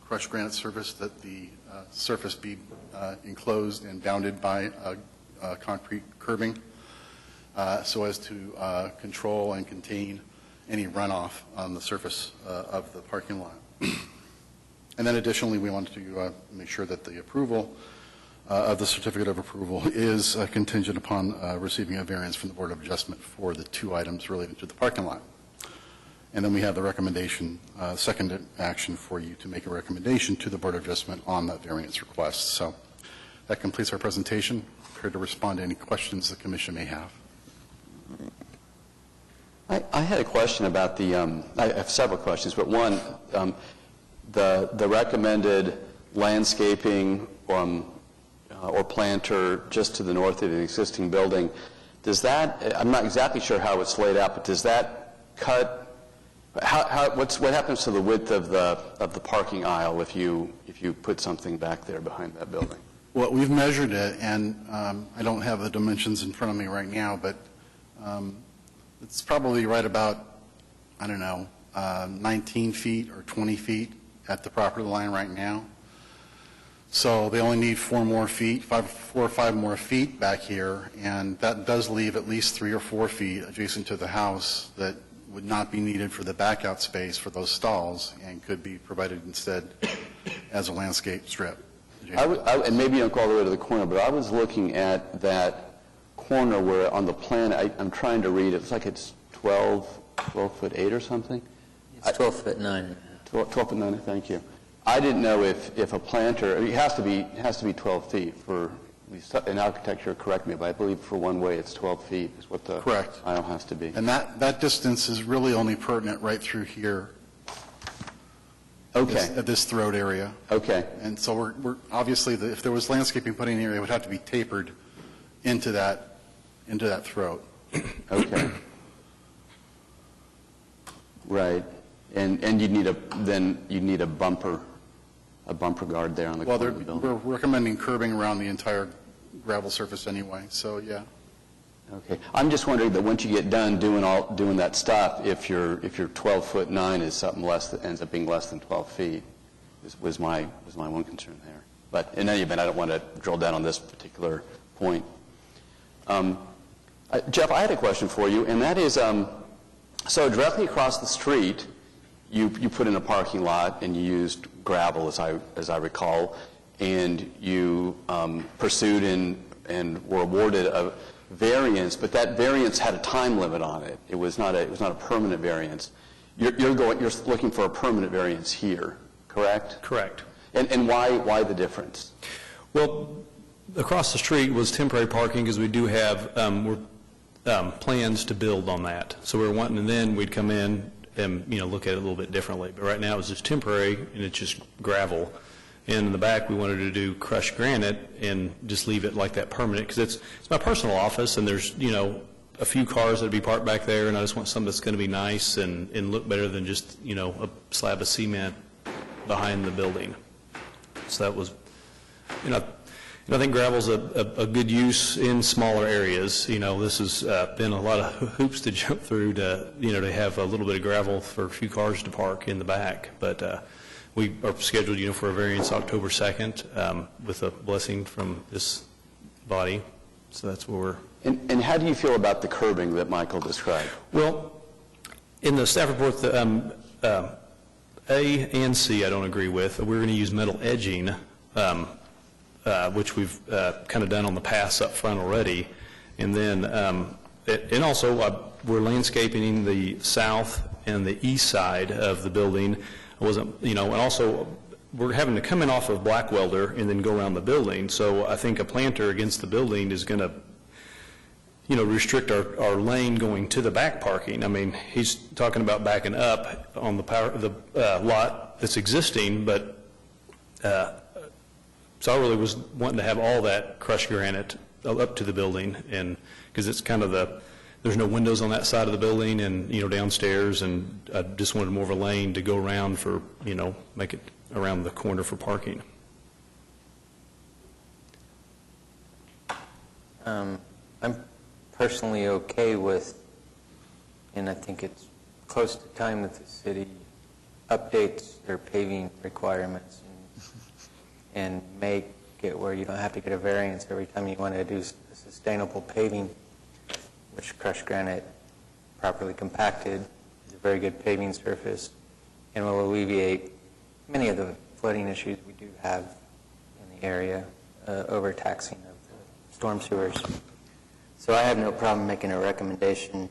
crushed granite surface, that the surface be enclosed and bounded by concrete curbing, so as to control and contain any runoff on the surface of the parking lot. And then additionally, we want to make sure that the approval of the certificate of approval is contingent upon receiving a variance from the Board of Adjustment for the 2 items related to the parking lot. And then we have the recommendation, second action for you to make a recommendation to the Board of Adjustment on that variance request. So that completes our presentation. I'm prepared to respond to any questions the Commission may have. I had a question about the, I have several questions, but one, the recommended landscaping or planter just to the north of the existing building, does that, I'm not exactly sure how it's laid out, but does that cut, what happens to the width of the parking aisle if you put something back there behind that building? Well, we've measured it, and I don't have the dimensions in front of me right now, but it's probably right about, I don't know, 19 feet or 20 feet at the property line right now. So they only need 4 or 5 more feet back here, and that does leave at least 3 or 4 feet adjacent to the house that would not be needed for the backout space for those stalls and could be provided instead as a landscape strip. And maybe you don't go all the way to the corner, but I was looking at that corner where on the plan, I'm trying to read, it looks like it's 12'8" or something. It's 12'9". 12'9", thank you. I didn't know if a planter, it has to be 12 feet for in architecture, correct me, but I believe for one-way it's 12 feet is what the Correct. aisle has to be. And that distance is really only pertinent right through here. Okay, At this throat area. okay, And so we're obviously, if there was landscaping put in the area, it would have to be tapered into that throat. okay. Right, and you'd need a bumper guard there on the Well, corner of the building. we're recommending curbing around the entire gravel surface anyway, so yeah. Okay, I'm just wondering that once you get done doing that stuff, if your 12'9" is something less that ends up being less than 12 feet, was my one concern there. But in any event, I don't want to drill down on this particular point. Jeff, I had a question for you, and that is, so directly across the street, you put in a parking lot and you used gravel, as I recall, and you pursued and were awarded a variance, but that variance had a time limit on it. It was not a permanent variance. You're looking for a permanent variance here, correct? Correct. And why the difference? Well, across the street was temporary parking because we do have plans to build on that. So we're wanting, and then we'd come in and look at it a little bit differently. But right now it's just temporary and it's just gravel. And in the back we wanted to do crushed granite and just leave it like that permanent because it's my personal office and there's a few cars that'd be parked back there and I just want something that's going to be nice and look better than just a slab of cement behind the building. So that was, I think gravel's a good use in smaller areas. This has been a lot of hoops to jump through to have a little bit of gravel for a few cars to park in the back. But we are scheduled, for a variance October 2nd with a blessing from this body. So that's where we're. And how do you feel about the curbing that Michael described? Well, in the staff report, the A and C I don't agree with. We're going to use metal edging, which we've kind of done on the paths up front already. And then, and also we're landscaping the south and the east side of the building. And also we're having to come in off of Blackwelder and then go around the building. So I think a planter against the building is going to restrict our lane going to the back parking. I mean, he's talking about backing up on the lot that's existing, but so I really was wanting to have all that crushed granite up to the building, and because it's kind of there's no windows on that side of the building, and downstairs, and I just wanted more of a lane to go around for make it around the corner for parking. I'm personally okay with, and I think it's close to time that the city updates their paving requirements and make it where you don't have to get a variance every time you want to do sustainable paving, which crushed granite, properly compacted, is a very good paving surface, and will alleviate many of the flooding issues we do have in the area, overtaxing of the storm sewers. So I have no problem making a recommendation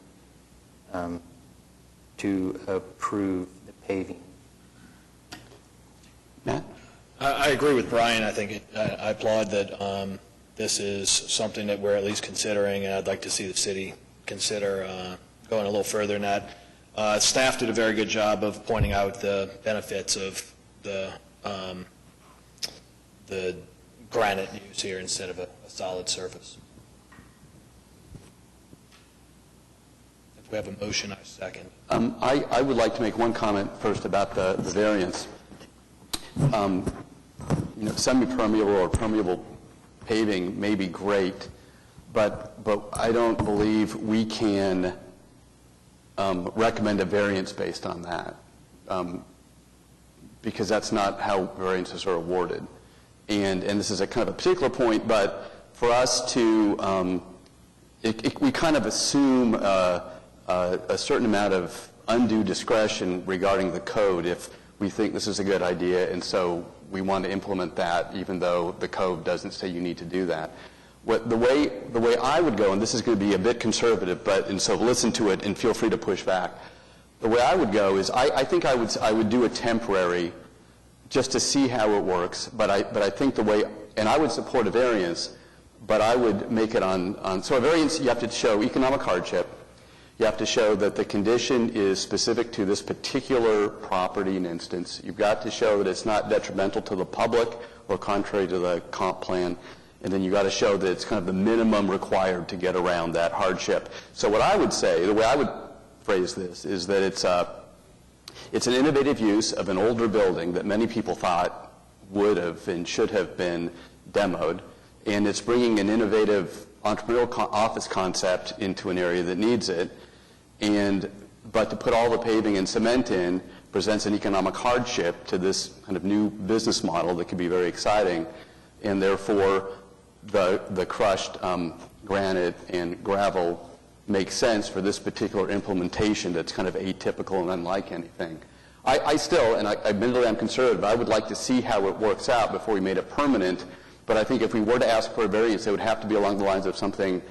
to approve the paving. Matt? I agree with Brian. I think I applaud that this is something that we're at least considering, and I'd like to see the city consider going a little further than that. Staff did a very good job of pointing out the benefits of the granite use here instead of a solid surface. If we have a motion, I second. I would like to make one comment first about the variance. Semi-permeable or permeable paving may be great, but I don't believe we can recommend a variance based on that, because that's not how variances are awarded. And this is a kind of a particular point, but for us to, we kind of assume a certain amount of undue discretion regarding the code if we think this is a good idea, and so we want to implement that even though the code doesn't say you need to do that. The way I would go, and this is going to be a bit conservative, and so listen to it and feel free to push back. The way I would go is I think I would do a temporary just to see how it works, but I think the way, and I would support a variance, but I would make it so a variance, you have to show economic hardship. You have to show that the condition is specific to this particular property and instance. You've got to show that it's not detrimental to the public or contrary to the comp plan. And then you've got to show that it's kind of the minimum required to get around that hardship. So what I would say, the way I would phrase this, is that it's an innovative use of an older building that many people thought would have and should have been demoed. And it's bringing an innovative entrepreneurial office concept into an area that needs it. But to put all the paving and cement in presents an economic hardship to this kind of new business model that could be very exciting. And therefore, the crushed granite and gravel makes sense for this particular implementation that's kind of atypical and unlike anything. I still, and admittedly I'm conservative, I would like to see how it works out before we made it permanent. But I think if we were to ask for a variance, it would have to be along the lines of something,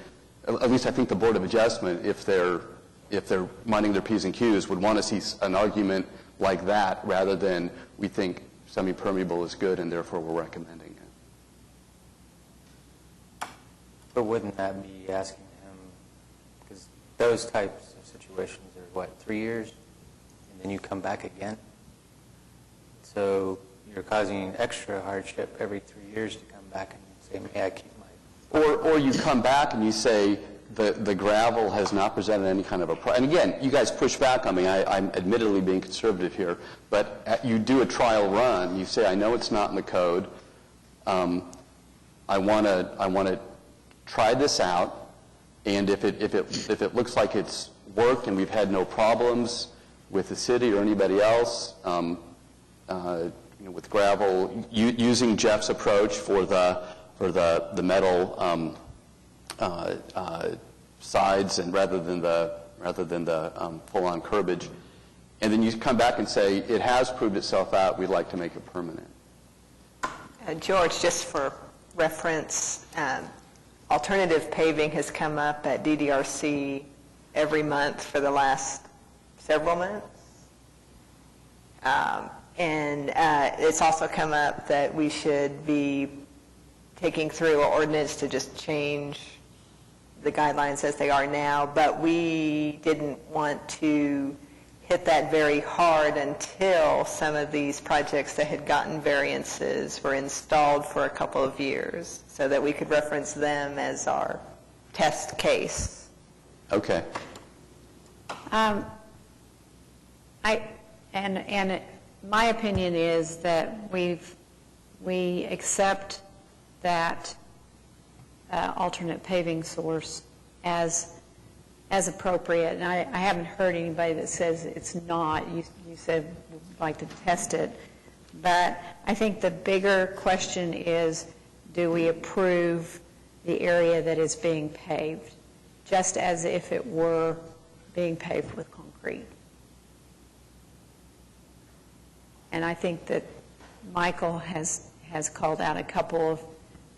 at least I think the Board of Adjustment, if they're minding their P's and Q's, would want to see an argument like that rather than we think semi-permeable is good and therefore we're recommending it. But wouldn't that be asking him, because those types of situations are, what, 3 years? And then you come back again? So you're causing extra hardship every 3 years to come back and say, may I keep my... Or you come back and you say the gravel has not presented any kind of a problem. And again, you guys push back on me. I'm admittedly being conservative here. But you do a trial run. You say, I know it's not in the code. I want to try this out. And if it looks like it's worked and we've had no problems with the city or anybody else, with gravel, using Jeff's approach for the metal sides and rather than the full-on curbage, and then you come back and say it has proved itself out. We'd like to make it permanent. George, just for reference, alternative paving has come up at DDRC every month for the last several months. And it's also come up that we should be taking through an ordinance to just change the guidelines as they are now, but we didn't want to hit that very hard until some of these projects that had gotten variances were installed for a couple of years so that we could reference them as our test case. Okay. My opinion is that we accept that alternate paving source as appropriate. And I haven't heard anybody that says it's not. You said you'd like to test it. But I think the bigger question is, do we approve the area that is being paved, just as if it were being paved with concrete? And I think that Michael has called out a couple of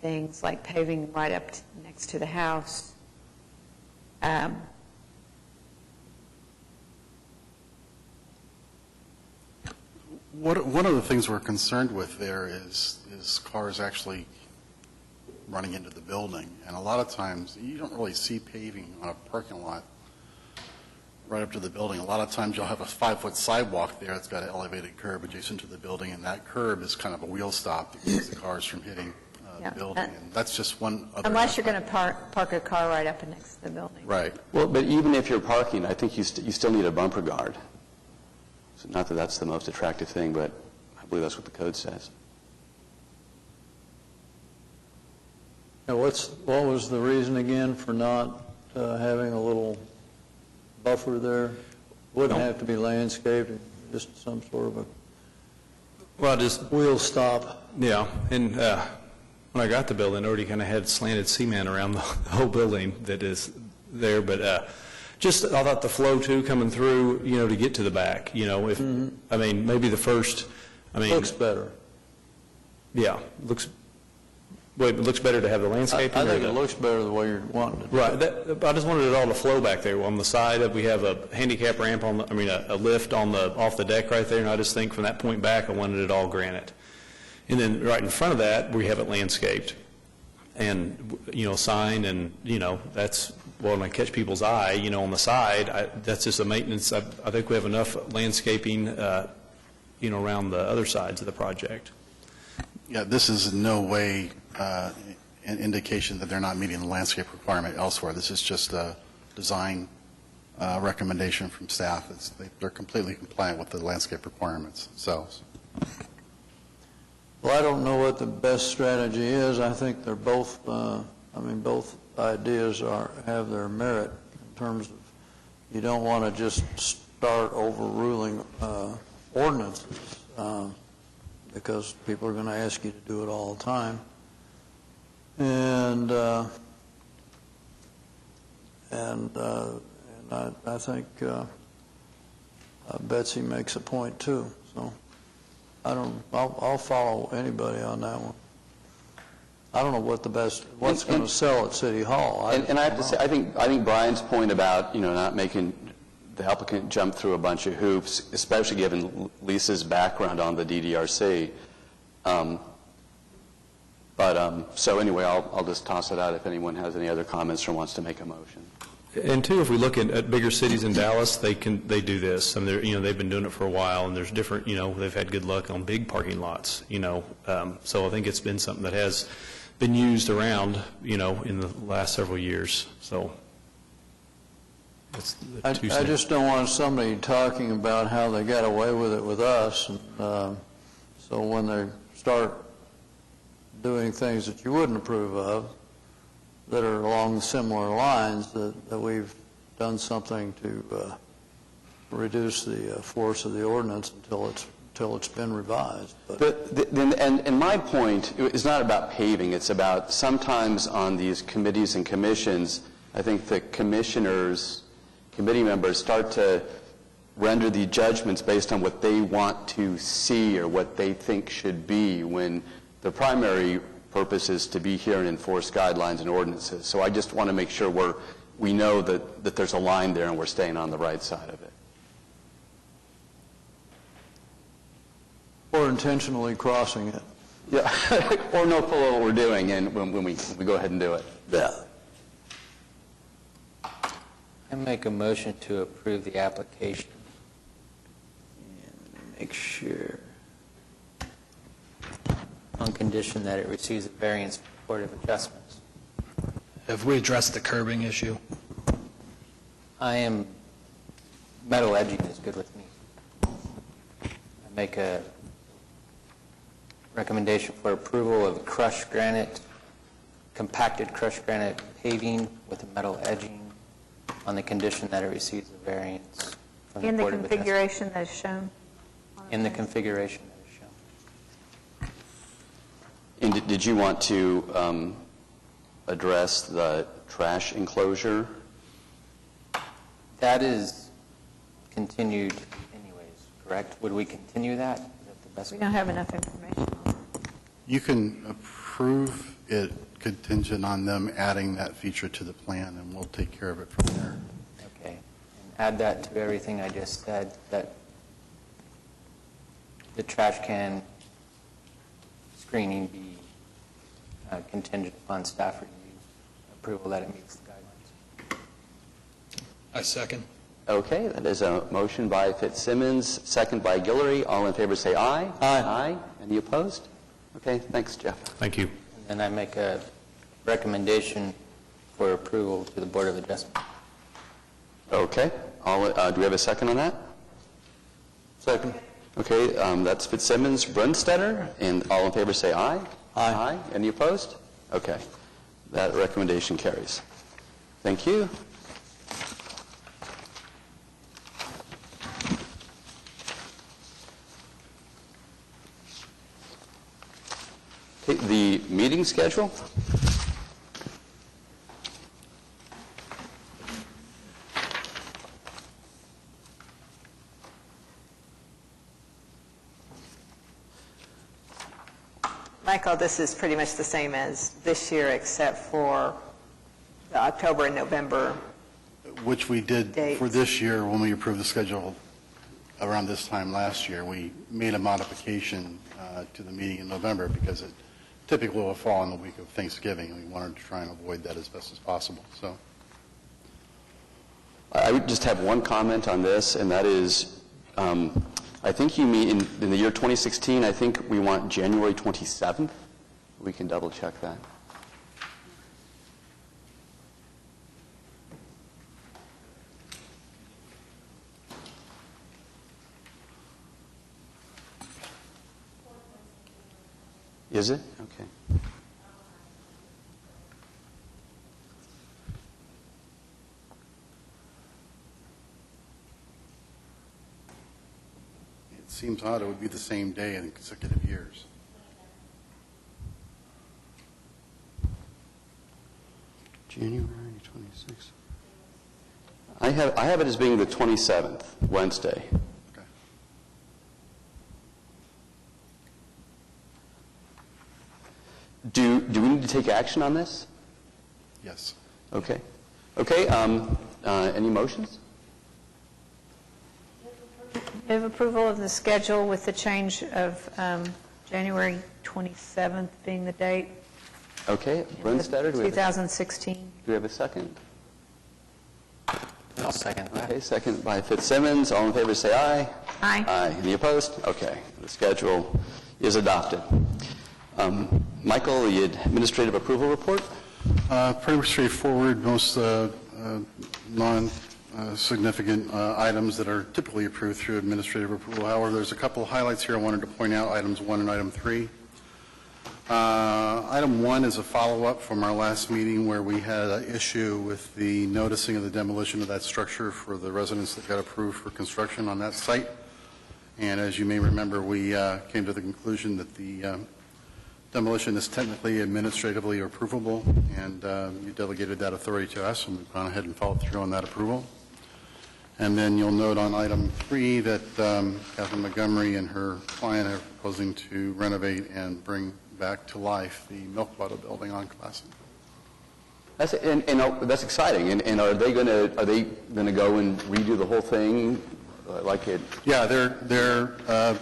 things like paving right up next to the house. One of the things we're concerned with there is cars actually running into the building. And a lot of times, you don't really see paving on a parking lot right up to the building. A lot of times you'll have a 5-foot sidewalk there that's got an elevated curb adjacent to the building, and that curb is kind of a wheel stop that keeps the cars from hitting the building. And that's just one other Unless you're aspect. going to park a car right up next to the building. Right. Well, but even if you're parking, I think you still need a bumper guard. So not that that's the most attractive thing, but I believe that's what the code says. Now, what was the reason again for not having a little buffer there? Wouldn't have to be landscaped, just some sort of a wheel stop. Yeah, and when I got the building, it already kind of had slanted cement around the whole building that is there, but just I thought the flow too coming through, to get to the back, if, I mean, maybe the first, Looks better. Yeah, it looks better to have the landscaping. I think it looks better the way you're wanting it. Right, I just wanted it all to flow back there. On the side, we have a handicap ramp a lift off the deck right there, and I just think from that point back, I wanted it all granite. And then right in front of that, we have it landscaped. and, sign, and, that's, well, when I catch people's eye, on the side, that's just a maintenance. I think we have enough landscaping, around the other sides of the project. Yeah, this is in no way an indication that they're not meeting the landscape requirement elsewhere. This is just a design recommendation from staff. They're completely compliant with the landscape requirements themselves. Well, I don't know what the best strategy is. I think they're both, both ideas have their merit in terms of you don't want to just start overruling ordinances because people are going to ask you to do it all the time. And I think Betsy makes a point too. So I'll follow anybody on that one. I don't know what's going to sell at City Hall. And I have to say, I think Brian's point about, not making the applicant jump through a bunch of hoops, especially given Lisa's background on the DDRC. So anyway, I'll just toss it out if anyone has any other comments or wants to make a motion. And two, if we look at bigger cities in Dallas, they do this, and they've been doing it for a while, and there's different, they've had good luck on big parking lots, so I think it's been something that has been used around, in the last several years, so. That's the I 2 cents. just don't want somebody talking about how they got away with it with us, and so when they start doing things that you wouldn't approve of, that are along similar lines, that we've done something to reduce the force of the ordinance until it's been revised. And my point is not about paving, it's about sometimes on these committees and commissions, I think the committee members start to render the judgments based on what they want to see or what they think should be, when the primary purpose is to be here and enforce guidelines and ordinances. So I just want to make sure we know that there's a line there and we're staying on the right side of it. Or intentionally crossing it. Yeah, or know full well what we're doing and when we go ahead and do it. Yeah. I make a motion to approve the application. Make sure. On condition that it receives a variance from the Board of Adjustments. Have we addressed the curbing issue? Metal edging is good with me. I make a recommendation for approval of crushed granite, compacted crushed granite paving with a metal edging on the condition that it receives a variance from the In the Board of Adjustments. configuration that is shown? In the configuration that is shown. And did you want to address the trash enclosure? That is continued anyways, correct? Would we continue that? Is that the best? We don't have enough information on it. You can approve it contingent on them adding that feature to the plan, and we'll take care of it from there. Okay. And add that to everything I just said, that the trash can screening be contingent upon staff review, approval that it meets the guidelines. I second. Okay, that is a motion by Fitzsimmons, second by Guillory. All in favor say aye. Aye. Aye. Any opposed? Okay, thanks, Jeff. Thank you. And I make a recommendation for approval to the Board of Adjustment. Okay, do we have a second on that? Second. Okay, that's Fitzsimmons, Brunstetter, and all in favor say aye. Aye. Any opposed? Okay, that recommendation carries. Thank you. Okay, the meeting schedule? Michael, this is pretty much the same as this year, except for the October and November. Which we did for Dates. this year when we approved the schedule around this time last year. We made a modification to the meeting in November because it typically will fall in the week of Thanksgiving, and we wanted to try and avoid that as best as possible, so. I would just have one comment on this, and that is, I think you mean in the year 2016, I think we want January 27th. We can double check that. Is it? Okay. It seems odd it would be the same day in consecutive years. January 26th. I have it as being the 27th, Wednesday. Okay. Do we need to take action on this? Yes. Okay. Okay, any motions? Move approval of the schedule with the change of January 27th being the date. Okay, Brunstetter, do we have 2016. do we have a second? I'll second that. Okay, second by Fitzsimmons. All in favor, say aye. Aye. Aye. Any opposed? Okay, the schedule is adopted. Michael, the administrative approval report? Pretty straightforward, most non-significant items that are typically approved through administrative approval. However, there's a couple of highlights here I wanted to point out, items 1 and item 3. Item 1 is a follow-up from our last meeting where we had an issue with the noticing of the demolition of that structure for the residents that got approved for construction on that site. And as you may remember, we came to the conclusion that the demolition is technically administratively approvable, and you delegated that authority to us, and we've gone ahead and followed through on that approval. And then you'll note on item 3 that Catherine Montgomery and her client are proposing to renovate and bring back to life the Milk Bottle building on Classen. That's exciting. And are they going to go and redo the whole thing like it? Yeah, they're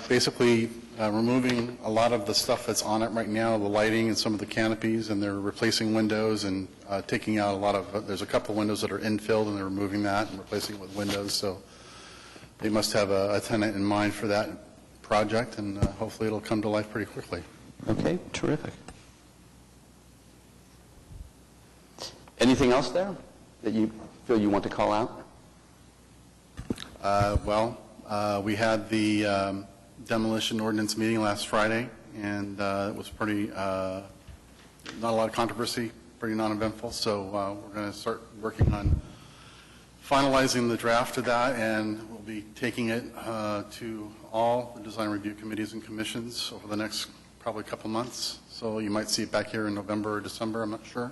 basically removing a lot of the stuff that's on it right now, the lighting and some of the canopies, and they're replacing windows and taking out a lot of, there's a couple windows that are infilled, and they're removing that and replacing it with windows. So they must have a tenant in mind for that project, and hopefully it'll come to life pretty quickly. Okay, terrific. Anything else there that you feel you want to call out? We had the demolition ordinance meeting last Friday, and it was pretty, not a lot of controversy, pretty non-eventful, so we're going to start working on finalizing the draft of that, and we'll be taking it to all the design review committees and commissions over the next probably couple months. So you might see it back here in November or December, I'm not sure.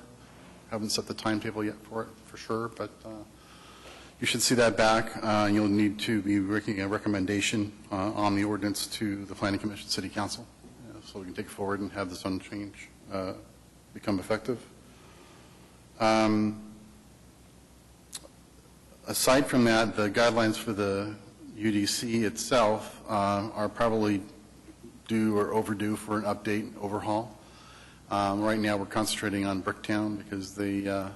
Haven't set the timetable yet for it for sure, but you should see that back. You'll need to be making a recommendation on the ordinance to the Planning Commission, City Council, so we can take it forward and have this zone change become effective. Aside from that, the guidelines for the UDC itself are probably due or overdue for an update, overhaul. Right now, we're concentrating on Bricktown because they're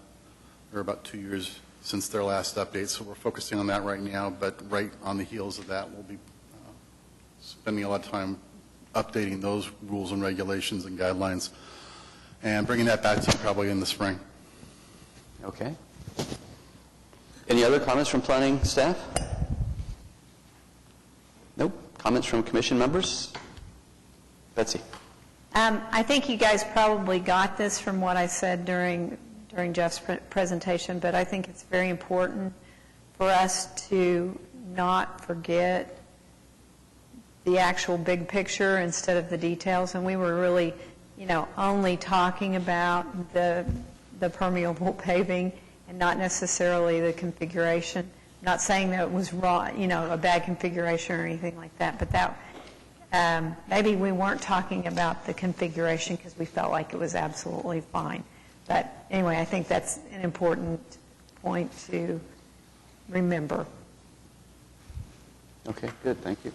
about 2 years since their last update, so we're focusing on that right now, but right on the heels of that, we'll be spending a lot of time updating those rules and regulations and guidelines and bringing that back to you probably in the spring. Okay. Any other comments from planning staff? Nope. Comments from commission members? Betsy. I think you guys probably got this from what I said during Jeff's presentation, but I think it's very important for us to not forget the actual big picture instead of the details. And we were really, only talking about the permeable paving and not necessarily the configuration. I'm not saying that it was wrong, a bad configuration or anything like that, but that maybe we weren't talking about the configuration because we felt like it was absolutely fine. But anyway, I think that's an important point to remember. Okay, good, thank you.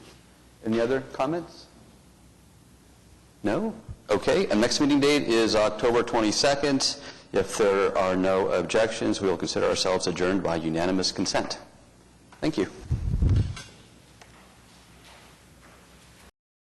Any other comments? No? Okay, and next meeting date is October 22nd. If there are no objections, we will consider ourselves adjourned by unanimous consent. Thank you.